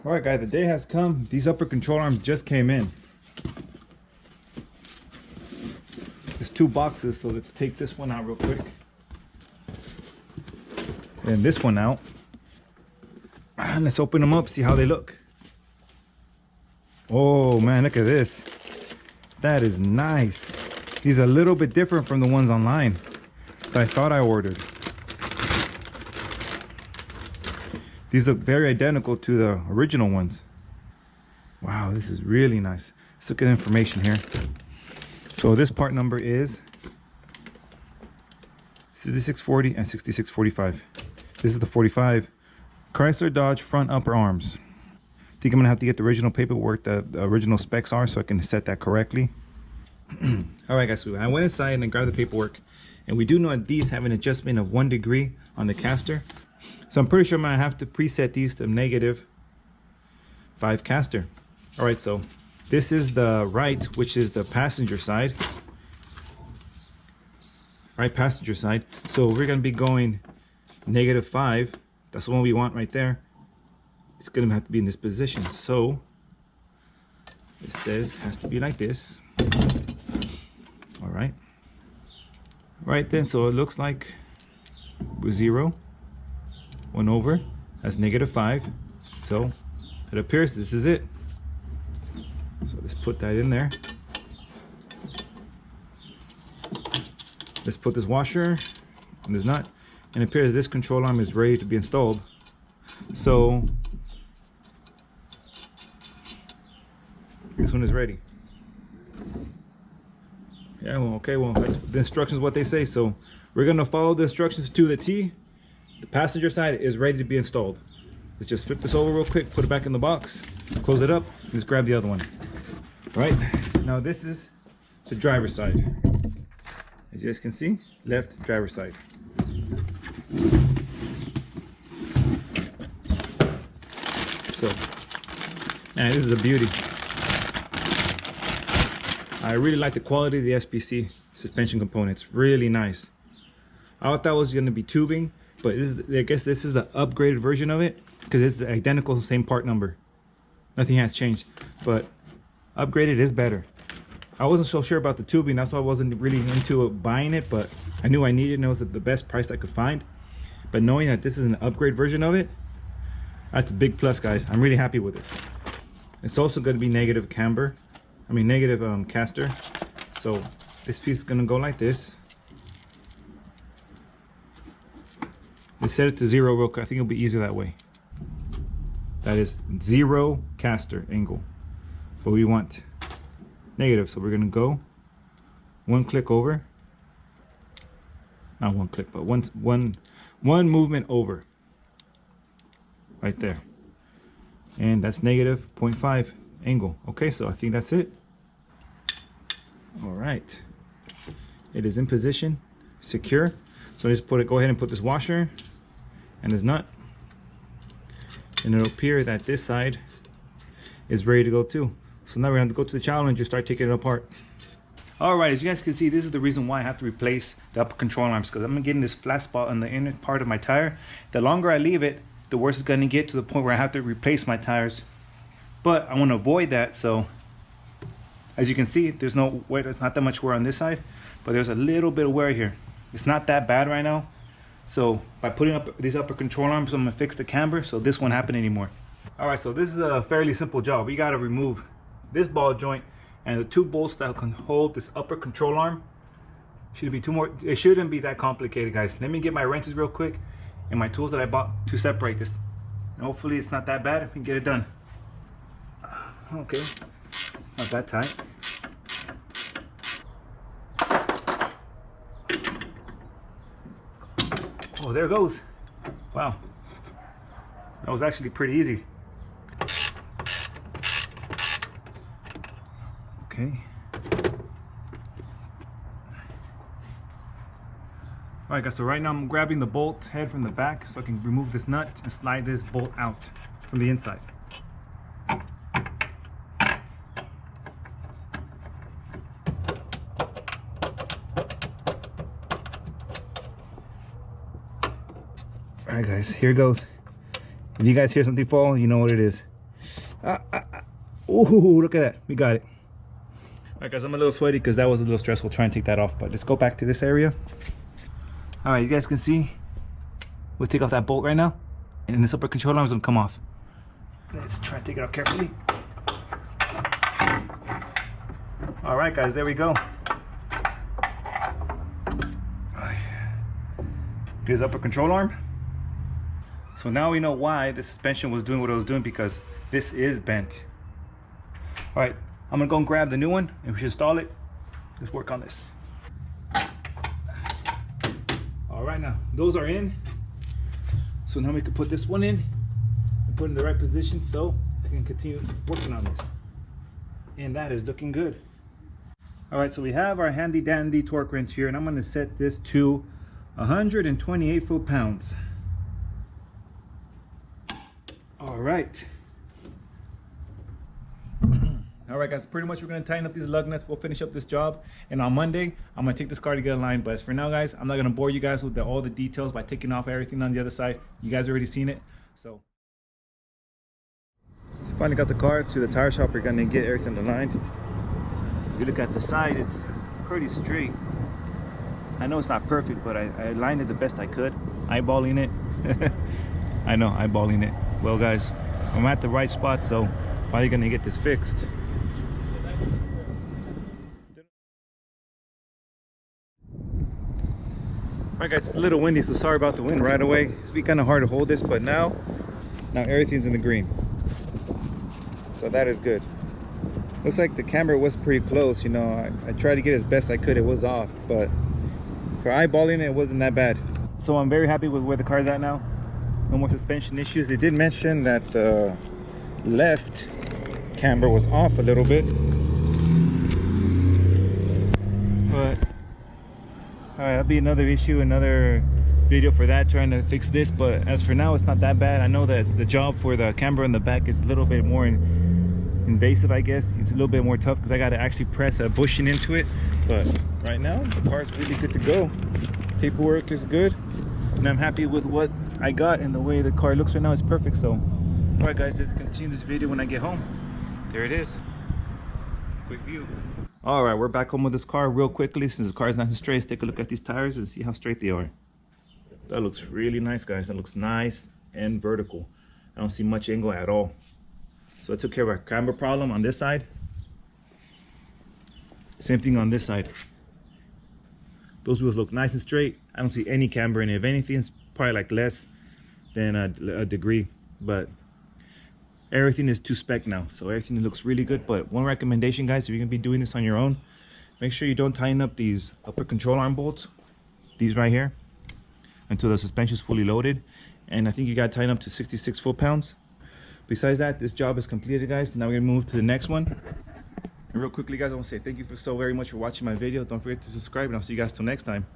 All right, guys, the day has come. These upper control arms just came in. There's 2 boxes, so let's take this one out real quick. And this one out. And let's open them up, see how they look. Oh man, look at this. That is nice. These are a little bit different from the ones online that I thought I ordered. These look very identical to the original ones. Wow, this is really nice. Let's look at the information here. So this part number is 6640 and 6645. This is the 45. Chrysler Dodge front upper arms. I think I'm gonna have to get the original paperwork, the original specs are, so I can set that correctly. All right, guys, so I went inside and I grabbed the paperwork, and we do know that these have an adjustment of 1 degree on the caster. So I'm pretty sure I'm gonna have to preset these to -5 caster. All right, so this is the right, which is the passenger side. Right, passenger side. So we're gonna be going -5. That's the one we want right there. It's gonna have to be in this position. So it says has to be like this. All right. Right then, so it looks like 0, 1 over, that's -5. So it appears this is it. So let's put that in there. Let's put this washer and this nut. And it appears this control arm is ready to be installed. So this one is ready. Yeah, well, okay, well, that's the instructions, what they say. So we're gonna follow the instructions to the T. The passenger side is ready to be installed. Let's just flip this over real quick, put it back in the box, close it up, let's grab the other one. All right, now this is the driver's side. As you guys can see, left driver's side. So, man, this is a beauty. I really like the quality of the SPC suspension components. Really nice. I thought that was going to be tubing, but this is, I guess this is the upgraded version of it because it's the identical same part number. Nothing has changed, but upgraded is better. I wasn't so sure about the tubing, that's why I wasn't really into buying it, but I knew I needed it and it was the best price I could find. But knowing that this is an upgrade version of it, that's a big plus, guys. I'm really happy with this. It's also going to be negative camber. I mean negative caster. So this piece is going to go like this. Let's set it to 0 real quick. I think it'll be easier that way. That is 0 caster angle. But we want negative, so we're going to go 1 click over. Not 1 click, but one movement over. Right there. And that's -0.5 angle. Okay, so I think that's it. All right, it is in position, secure. So just go ahead and put this washer and this nut, and it'll appear that this side is ready to go too. So now we're going to go to the challenge and start taking it apart. All right, as you guys can see, this is the reason why I have to replace the upper control arms, because I'm getting this flat spot on the inner part of my tire. The longer I leave it, the worse it's going to get, to the point where I have to replace my tires. But I want to avoid that, so as you can see, there's no wear, there's not that much wear on this side, but there's a little bit of wear here. It's not that bad right now. So by putting up these upper control arms, I'm going to fix the camber so this won't happen anymore. All right, so this is a fairly simple job. We got to remove this ball joint and the 2 bolts that can hold this upper control arm. It shouldn't be that complicated, guys. Let me get my wrenches real quick and my tools that I bought to separate this. And hopefully it's not that bad. We can get it done. Okay, not that tight. Oh, there it goes. Wow, that was actually pretty easy. Okay. All right, guys, so right now I'm grabbing the bolt head from the back so I can remove this nut and slide this bolt out from the inside. All right, guys, here it goes. If you guys hear something fall, you know what it is. Ooh, look at that. We got it. All right, guys, I'm a little sweaty because that was a little stressful trying to take that off. But let's go back to this area. All right, you guys can see. We'll take off that bolt right now. And this upper control arm is going to come off. Let's try to take it out carefully. All right, guys, there we go. Here's the upper control arm. So now we know why the suspension was doing what it was doing, because this is bent. All right, I'm gonna go and grab the new one and we should install it. Let's work on this. All right, now those are in. So now we can put this one in and put it in the right position so I can continue working on this. And that is looking good. All right, so we have our handy dandy torque wrench here, and I'm gonna set this to 128 foot-pounds. All right. All right, guys, pretty much we're gonna tighten up these lug nuts. We'll finish up this job, and on Monday I'm gonna take this car to get aligned. But as for now, guys, I'm not gonna bore you guys with all the details by taking off everything on the other side. You guys already seen it. So finally got the car to the tire shop. We're gonna get everything aligned. If you look at the side, it's pretty straight. I know it's not perfect, but I aligned it the best I could, eyeballing it. I know, eyeballing it. Well, guys, I'm at the right spot, so finally gonna get this fixed. Alright, guys, it's a little windy, so sorry about the wind right away. It's been kind of hard to hold this, but now everything's in the green, so that is good. Looks like the camera was pretty close, you know. I tried to get as best I could. It was off, but for eyeballing it wasn't that bad. So I'm very happy with where the car's at now. No more suspension issues. They did mention that the left camber was off a little bit, but all right, that'll be another issue, another video for that, trying to fix this. But as for now, it's not that bad. I know that the job for the camber in the back is a little bit more invasive, I guess. It's a little bit more tough because I got to actually press a bushing into it. But right now the car's really good to go. Paperwork is good, and I'm happy with what I got, and the way the car looks right now is perfect. So all right, guys, let's continue this video when I get home. There it is, quick view. All right, we're back home with this car real quickly. Since the car is nice and straight, let's take a look at these tires and see how straight they are. That looks really nice, guys. That looks nice and vertical. I don't see much angle at all. So I took care of our camber problem on this side. Same thing on this side. Those wheels look nice and straight. I don't see any camber in it. If anything, it's probably like less than a degree, but everything is to spec now, so everything looks really good. But one recommendation, guys, if you're gonna be doing this on your own, make sure you don't tighten up these upper control arm bolts, these right here, until the suspension is fully loaded. And I think you got to tighten up to 66 foot-pounds. Besides that, this job is completed, guys. Now we're gonna move to the next one. And real quickly, guys, I want to say thank you so very much for watching my video. Don't forget to subscribe, and I'll see you guys till next time.